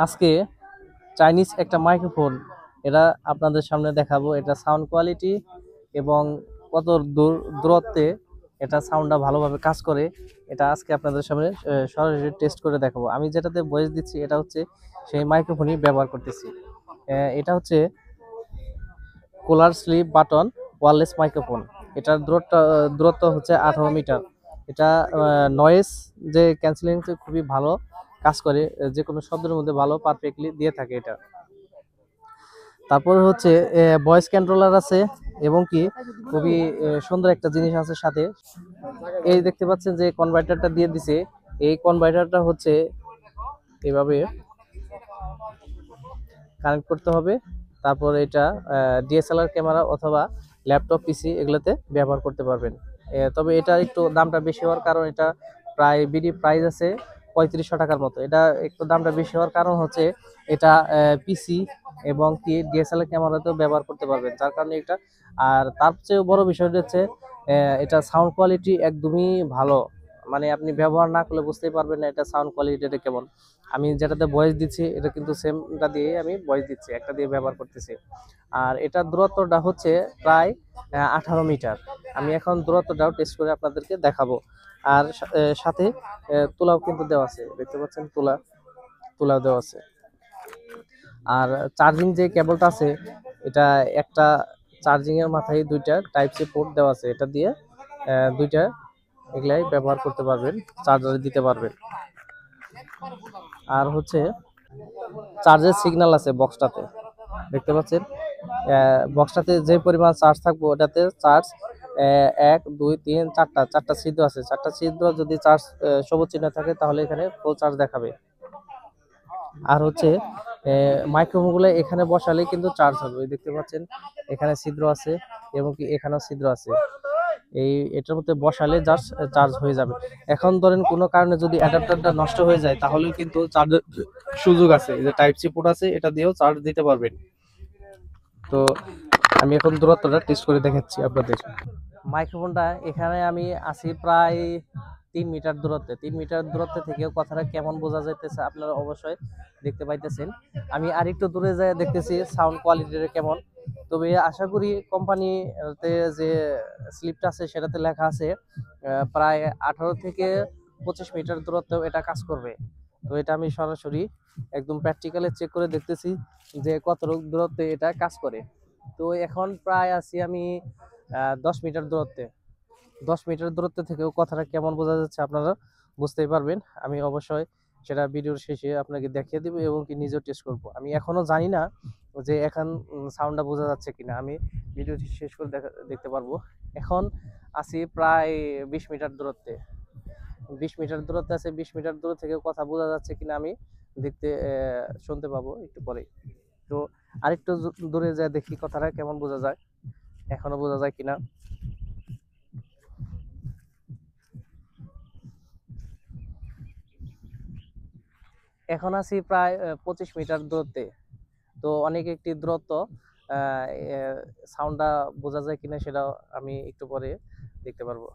আজকে চাইনিজ একটা মাইক্রোফোন এটা আপনাদের সামনে দেখাবো। এটা সাউন্ড কোয়ালিটি এবং কত দূরত্বে এটা সাউন্ডটা ভালোভাবে কাজ করে এটা আজকে আপনাদের সামনে সরাসরি টেস্ট করে দেখাবো। আমি যেটাতে ভয়েস দিচ্ছি এটা হচ্ছে সেই মাইক্রোফোনই ব্যবহার করতেছি। এটা হচ্ছে কোলার স্লিপ বাটন ওয়্যারলেস মাইক্রোফোন। এটার দূরত্ব হচ্ছে 18 মিটার। এটা নয়েজ যে ক্যান্সেলিং খুবই ভালো কাজ করে, যে কোনো শব্দের মধ্যে ভালো পারফেক্টলি দিয়ে থাকে এটা। তারপরে হচ্ছে ভয়েস কন্ট্রোলার আছে এবং কি খুবই সুন্দর একটা জিনিস আছে সাথে। এই দেখতে পাচ্ছেন যে কনভার্টারটা দিয়ে দিছে। এই কনভার্টারটা হচ্ছে এভাবে কানেক্ট করতে হবে। তারপর এটা ডিএসএলআর ক্যামেরা অথবা ল্যাপটপ পিসি এগুলোতে ব্যবহার করতে পারবেন। তবে এটা একটু দামটা বেশি হওয়ার কারণ এটা প্রায় বিডি প্রাইস আছে 3500 টাকার মতো। এটা একটু দামটা বেশি হওয়ার কারণ হচ্ছে এটা পিসি এবং কি ডিএসএলআর ক্যামেরাতেও ব্যবহার করতে পারবেন, যার কারণে এটা। আর তার চেয়েও বড় বিষয়টা হচ্ছে এটা সাউন্ড কোয়ালিটি একদমই ভালো। মানে আপনি ব্যবহার না করলে বুঝতেই পারবেন না এটা সাউন্ড কোয়ালিটিটা কেমন। আমি যেটাতে ভয়েস দিচ্ছি এটা কিন্তু সেমটা দিয়ে আমি ভয়েস দিচ্ছি, একটা দিয়ে ব্যবহার করতেছি। আর এটার দূরত্বটা হচ্ছে প্রায় 18 মিটার। আমি এখন দূরত্বটাও টেস্ট করে আপনাদেরকে দেখাবো। আর সাথে তুলাও কিন্তু দেওয়া আছে, দেখতে পাচ্ছেন তুলাও দেওয়া আছে। আর চার্জিং যে কেবলটা আছে এটা একটা চার্জিং এর মাথায় দুইটা টাইপ সি পোর্ট দেওয়া আছে, এটা দিয়ে দুইটা এগুলাই ব্যবহার করতে পারবেন, চার্জারে দিতে পারবেন। আর হচ্ছে চার্জের সিগন্যাল আছে বক্সটাতে, দেখতে পাচ্ছেন। বক্সটাতে যে পরিমাণ চার্জ থাকবে ওটাতে চার্জ 1 2 3 চারটা ছিদ্র আছে। চারটা ছিদ্র যদি চার্জ সবুজ চিহ্ন থাকে তাহলে এখানে ফুল চার্জ দেখাবে। আর হচ্ছে মাইক্রোফোনগুলো এখানে বসালে কিন্তু চার্জ হবে। দেখতে পাচ্ছেন এখানে ছিদ্র আছে এবং কি এখানেও ছিদ্র আছে। এটার মধ্যে বসালে জাস্ট চার্জ হয়ে যাবে। এখন ধরেন কোনো কারণে যদি অ্যাডাপ্টারটা নষ্ট হয়ে যায় তাহলেও কিন্তু চার্জের সুযোগ আছে, এই যে টাইপ সি পোর্ট আছে এটা দিয়েও চার্জ দিতে পারবেন। তো আমি এখন দূরত্বটা টেস্ট করে দেখাচ্ছি আপনাদের। মাইক্রোফোনটা এখানে আমি আছি প্রায় 3 মিটার দূরত্বে। 3 মিটার দূরত্বে থেকেও কথাটা কেমন বোঝা যাইতেছে আপনারা অবশ্যই দেখতে পাইতেছেন। আমি আরেকটু দূরে যাই দেখতেছি সাউন্ড কোয়ালিটিটা কেমন। তবে আশা করি কোম্পানিতে যে স্লিপটা আছে সেটাতে লেখা আছে প্রায় 18 থেকে 25 মিটার দূরত্বেও এটা কাজ করবে। তো এটা আমি সরাসরি একদম প্র্যাকটিক্যালে চেক করে দেখতেছি যে কতটুকু দূরত্বে এটা কাজ করে। তো এখন প্রায় আছি আমি 10 মিটার দূরত্বে। 10 মিটার দূরত্ব থেকেও কথাটা কেমন বোঝা যাচ্ছে আপনারা বুঝতেই পারবেন। আমি অবশ্যই সেটা ভিডিওর শেষে আপনাকে দেখিয়ে দিব এবং কি নিজেও টেস্ট করব। আমি এখনো জানি না যে এখন সাউন্ডটা বোঝা যাচ্ছে কিনা, আমি ভিডিওটি শেষ করে দেখতে পারবো। এখন আছি প্রায় 20 মিটার দূরত্বে। 20 মিটার দূরত্বে আছে। 20 মিটার দূর থেকে কথা বোঝা যাচ্ছে কিনা আমি দেখতে শুনতে পাবো একটু পরে। তো আরেকটু দূরে যায় দেখি কথাটা কেমন বোঝা যায়, এখনো বোঝা যায় কিনা। এখন আছি প্রায় 25 মিটার দূরত্বে। তো অনেক একটি দূরত্ব। সাউন্ডটা বোঝা যায় কিনা সেটাও আমি একটু পরে দেখতে পারবো।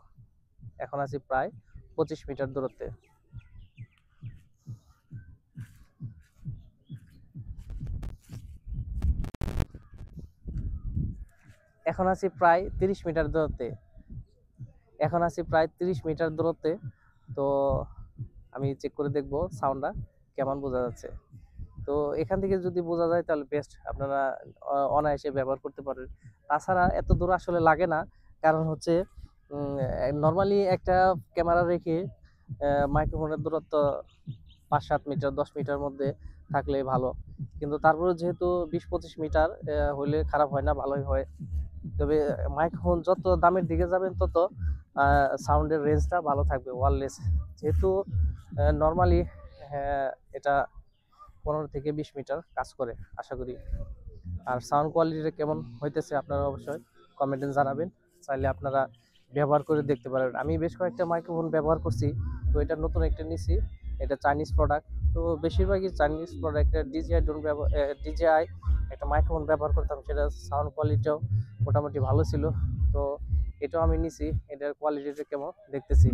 এখন আছি প্রায় 25 মিটার দূরত্বে। এখন আছি প্রায় 30 মিটার দূরত্বে। এখন আছি প্রায় 30 মিটার দূরত্বে। তো আমি চেক করে দেখবো সাউন্ডটা কেমন বোঝা যাচ্ছে। তো এখান থেকে যদি বোঝা যায় তাহলে বেস্ট, আপনারা অনায়াসে ব্যবহার করতে পারেন। তাছাড়া এত দূর আসলে লাগে না, কারণ হচ্ছে নর্মালি একটা ক্যামেরা রেখে মাইক্রোফোনের দূরত্ব 5-7 মিটার 10 মিটার মধ্যে থাকলে ভালো। কিন্তু তারপরে যেহেতু 20-25 মিটার হলে খারাপ হয় না, ভালোই হয়। তবে মাইক্রোফোন যত দামের দিকে যাবেন তত সাউন্ডের রেঞ্জটা ভালো থাকবে ওয়্যারলেস। যেহেতু নর্মালি এটা 15 থেকে 20 মিটার কাজ করে আশা করি। আর সাউন্ড কোয়ালিটিটা কেমন হইতেছে আপনারা অবশ্যই কমেন্টে জানাবেন। চাইলে আপনারা ব্যবহার করে দেখতে পারেন। আমি বেশ কয়েকটা মাইক্রোফোন ব্যবহার করছি, তো এটা নতুন একটা নিছি। এটা চাইনিজ প্রোডাক্ট। তো বেশিরভাগই চাইনিজ প্রোডাক্ট। ডিজিআই একটা মাইক্রোফোন ব্যবহার করতাম, সেটা সাউন্ড কোয়ালিটিও মোটামুটি ভালো ছিল। তো এটাও আমি নিছি, এটার কোয়ালিটিটা কেমন দেখতেছি।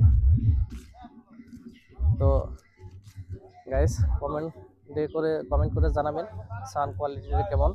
তো গাইস কমেন্ট করে কমেন্ট করে জানাবেন সাউন্ড কোয়ালিটিটা কেমন।